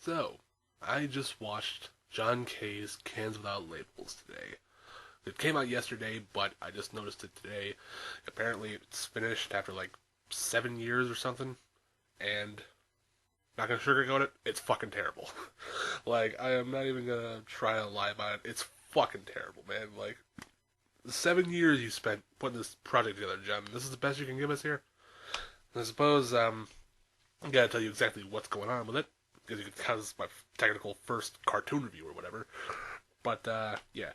So, I just watched John K's Cans Without Labels today. It came out yesterday, but I just noticed it today. Apparently, it's finished after like 7 years or something, and not gonna sugarcoat it, it's fucking terrible. Like, I am not even gonna try to lie about it. It's fucking terrible, man. Like, the 7 years you spent putting this project together, John, this is the best you can give us here? I suppose, I gotta tell you exactly what's going on with it, because you can count this as my technical first cartoon review or whatever. But, yeah.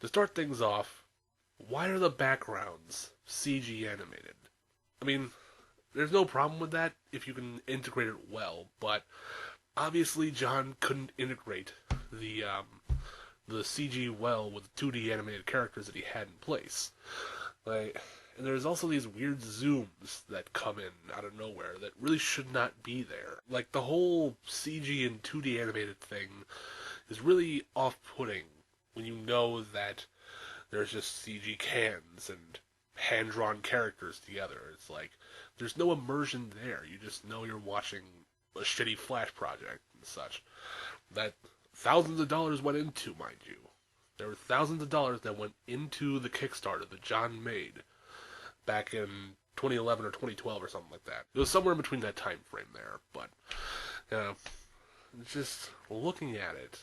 To start things off, why are the backgrounds CG animated? I mean, there's no problem with that if you can integrate it well, but obviously John couldn't integrate the, the CG well with the 2D animated characters that he had in place. Like, and there's also these weird zooms that come in out of nowhere that really should not be there. Like, the whole CG and 2D animated thing is really off-putting when you know that there's just CG cans and hand-drawn characters together. It's like, there's no immersion there. You just know you're watching a shitty Flash project and such. That thousands of dollars went into, mind you. There were thousands of dollars that went into the Kickstarter that John made back in 2011 or 2012 or something like that. It was somewhere in between that time frame there, but just looking at it,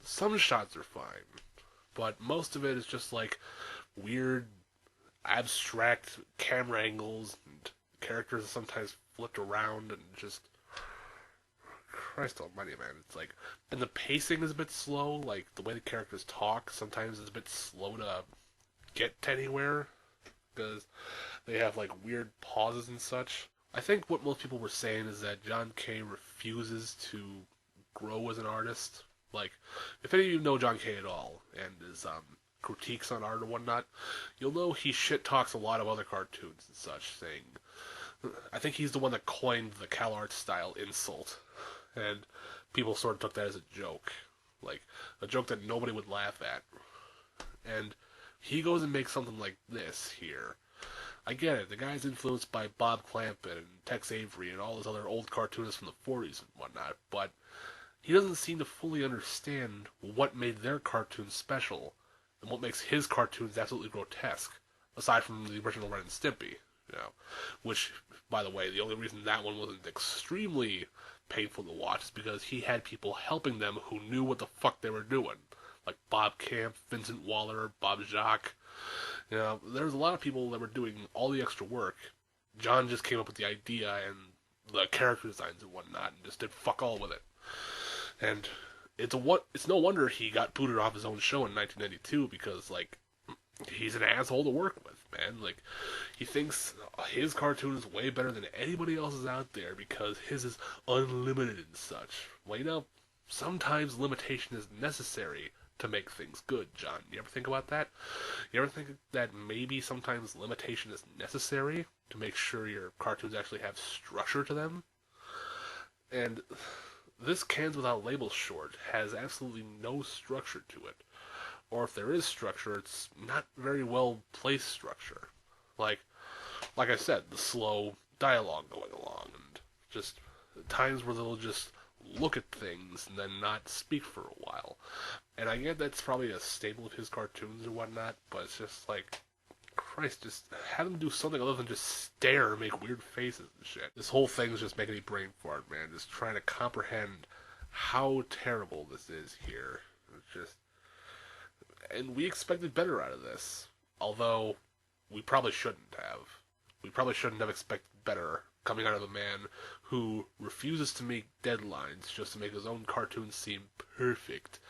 some shots are fine, but most of it is just like weird, abstract camera angles and characters sometimes flipped around and just Christ almighty, man. It's like, and the pacing is a bit slow. Like the way the characters talk sometimes is a bit slow to get to anywhere because they have like weird pauses and such. I think what most people were saying is that John K refuses to grow as an artist. Like, if any of you know John K at all and his critiques on art or whatnot, you'll know he shit talks a lot of other cartoons and such, saying, I think he's the one that coined the CalArt style insult, and people sort of took that as a joke, like a joke that nobody would laugh at. And he goes and makes something like this here. I get it, the guy's influenced by Bob Clampett and Tex Avery and all those other old cartoonists from the 40s and whatnot, but he doesn't seem to fully understand what made their cartoons special and what makes his cartoons absolutely grotesque, aside from the original Ren and Stimpy, you know, which, by the way, the only reason that one wasn't extremely painful to watch is because he had people helping them who knew what the fuck they were doing, like Bob Camp, Vincent Waller, Bob Jacques. You know, there was a lot of people that were doing all the extra work. John just came up with the idea and the character designs and whatnot, and just did fuck all with it. And it's no wonder he got booted off his own show in 1992 because, like, he's an asshole to work with, man. Like, he thinks his cartoon is way better than anybody else's out there because his is unlimited and such. Well, you know, sometimes limitation is necessary to make things good, John. You ever think about that? You ever think that maybe sometimes limitation is necessary to make sure your cartoons actually have structure to them? And this Cans Without Labels short has absolutely no structure to it. Or if there is structure, it's not very well placed structure. Like I said, the slow dialogue going along, and just times where they'll just look at things and then not speak for a while. And I get that's probably a staple of his cartoons or whatnot, but it's just like, Christ, just have him do something other than just stare and make weird faces and shit. This whole thing's just making me brain fart, man. Just trying to comprehend how terrible this is here. It's just, and we expected better out of this, although we probably shouldn't have. We probably shouldn't have expected better coming out of a man who refuses to make deadlines just to make his own cartoons seem perfect,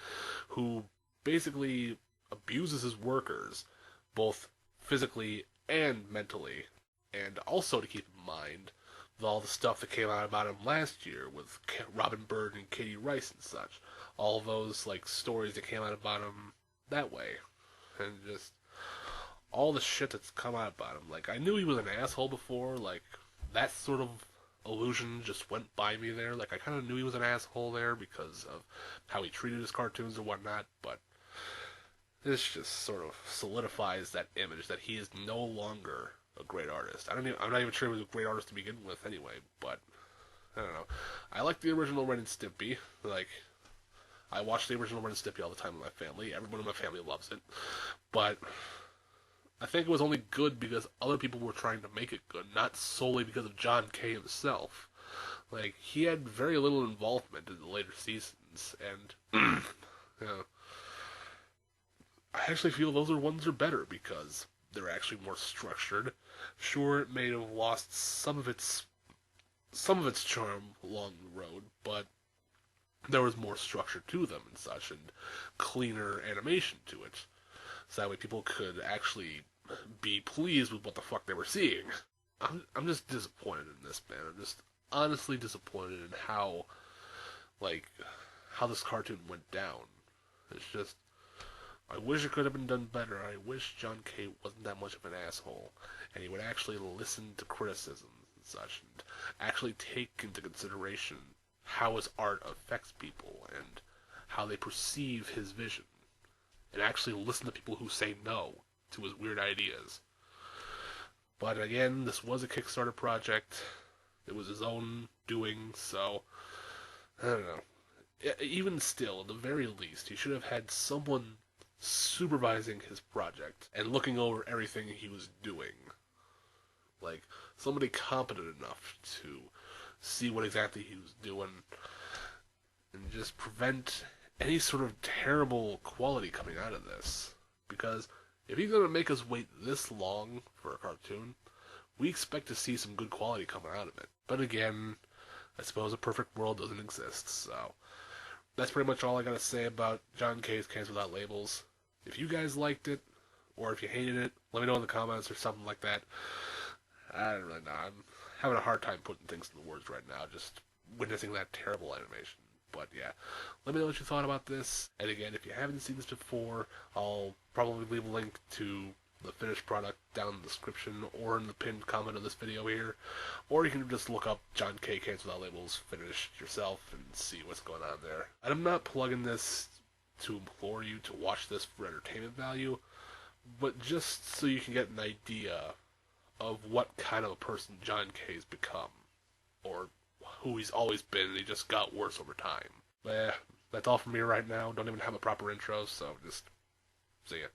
who basically abuses his workers, both physically and mentally, and also to keep in mind all the stuff that came out about him last year with Robin Bird and Katie Rice and such, all those like stories that came out about him that way, and just all the shit that's come out about him. Like, I knew he was an asshole before, like, that sort of illusion just went by me there. Like, I kind of knew he was an asshole there because of how he treated his cartoons and whatnot, but this just sort of solidifies that image that he is no longer a great artist. I'm not even sure he was a great artist to begin with anyway, but I don't know. I like the original Ren and Stimpy. Like, I watch the original Ren and Stimpy all the time with my family. Everyone in my family loves it. But I think it was only good because other people were trying to make it good, not solely because of John K. himself. Like, he had very little involvement in the later seasons, and you know, I actually feel those ones are better because they're actually more structured. Sure, it may have lost some of its charm along the road, but there was more structure to them and such, and cleaner animation to it. So that way people could actually be pleased with what the fuck they were seeing. I'm just disappointed in this, man. I'm just honestly disappointed in like, how this cartoon went down. It's just, I wish it could have been done better. I wish John K. wasn't that much of an asshole, and he would actually listen to criticisms and such, and actually take into consideration how his art affects people, and how they perceive his vision, and actually listen to people who say no to his weird ideas. But again, this was a Kickstarter project. It was his own doing, so I don't know. Even still, at the very least, he should have had someone supervising his project and looking over everything he was doing. Like, somebody competent enough to see what exactly he was doing and just prevent any sort of terrible quality coming out of this. Because if he's going to make us wait this long for a cartoon, we expect to see some good quality coming out of it. But again, I suppose a perfect world doesn't exist, so that's pretty much all I gotta say about John K.'s Cans Without Labels. If you guys liked it, or if you hated it, let me know in the comments or something like that. I don't really know. I'm having a hard time putting things into words right now, just witnessing that terrible animation. But yeah, let me know what you thought about this. And again, if you haven't seen this before, I'll probably leave a link to the finished product down in the description or in the pinned comment of this video here. Or you can just look up John K. Cans Without Labels finished yourself and see what's going on there. And I'm not plugging this to implore you to watch this for entertainment value, but just so you can get an idea of what kind of a person John K.'s become. Or who he's always been, and he just got worse over time. But yeah, that's all from me right now. Don't even have a proper intro, so just see ya.